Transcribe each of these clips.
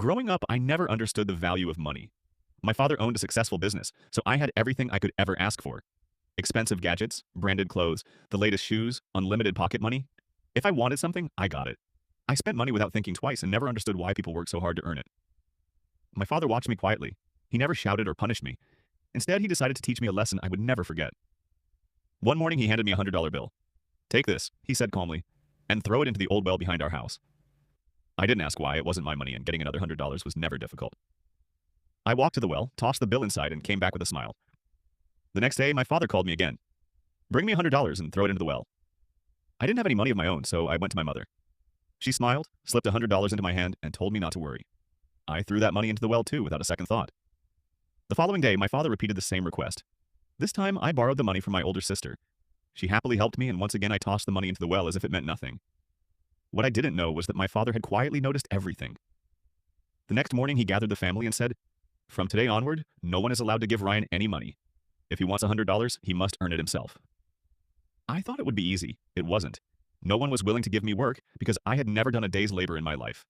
Growing up, I never understood the value of money. My father owned a successful business, so I had everything I could ever ask for. Expensive gadgets, branded clothes, the latest shoes, unlimited pocket money. If I wanted something, I got it. I spent money without thinking twice and never understood why people worked so hard to earn it. My father watched me quietly. He never shouted or punished me. Instead, he decided to teach me a lesson I would never forget. One morning, he handed me a $100 bill. "Take this," he said calmly, "and throw it into the old well behind our house." I didn't ask why. It wasn't my money, and getting another $100 was never difficult. I walked to the well, tossed the bill inside, and came back with a smile. The next day, my father called me again. "Bring me $100 and throw it into the well." I didn't have any money of my own, so I went to my mother. She smiled, slipped $100 into my hand, and told me not to worry. I threw that money into the well too, without a second thought. The following day, my father repeated the same request. This time, I borrowed the money from my older sister. She happily helped me, and once again I tossed the money into the well as if it meant nothing. What I didn't know was that my father had quietly noticed everything. The next morning, he gathered the family and said, "From today onward, no one is allowed to give Ryan any money. If he wants $100, he must earn it himself." I thought it would be easy. It wasn't. No one was willing to give me work because I had never done a day's labor in my life.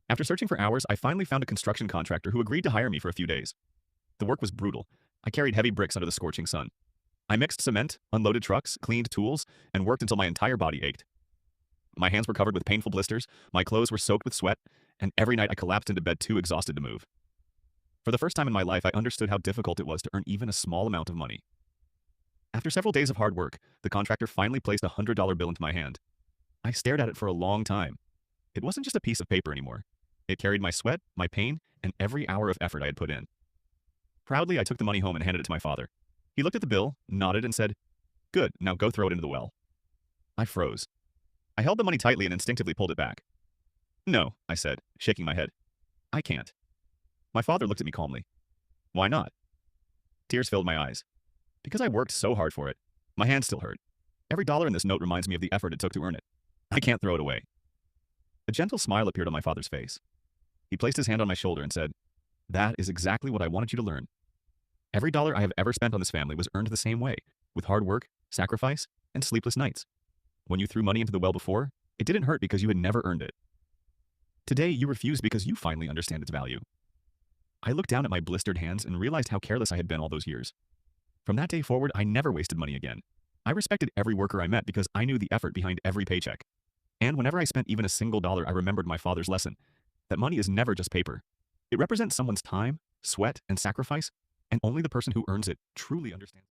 After searching for hours, I finally found a construction contractor who agreed to hire me for a few days. The work was brutal. I carried heavy bricks under the scorching sun. I mixed cement, unloaded trucks, cleaned tools, and worked until my entire body ached. My hands were covered with painful blisters, my clothes were soaked with sweat, and every night I collapsed into bed too exhausted to move. For the first time in my life, I understood how difficult it was to earn even a small amount of money. After several days of hard work, the contractor finally placed a $100 bill into my hand. I stared at it for a long time. It wasn't just a piece of paper anymore. It carried my sweat, my pain, and every hour of effort I had put in. Proudly, I took the money home and handed it to my father. He looked at the bill, nodded, and said, "Good, now go throw it into the well." I froze. I held the money tightly and instinctively pulled it back. "No," I said, shaking my head. "I can't." My father looked at me calmly. "Why not?" Tears filled my eyes. "Because I worked so hard for it. My hands still hurt. Every dollar in this note reminds me of the effort it took to earn it. I can't throw it away." A gentle smile appeared on my father's face. He placed his hand on my shoulder and said, "That is exactly what I wanted you to learn. Every dollar I have ever spent on this family was earned the same way, with hard work, sacrifice, and sleepless nights. When you threw money into the well before, it didn't hurt because you had never earned it. Today, you refuse because you finally understand its value." I looked down at my blistered hands and realized how careless I had been all those years. From that day forward, I never wasted money again. I respected every worker I met because I knew the effort behind every paycheck. And whenever I spent even a single dollar, I remembered my father's lesson, that money is never just paper. It represents someone's time, sweat, and sacrifice, and only the person who earns it truly understands.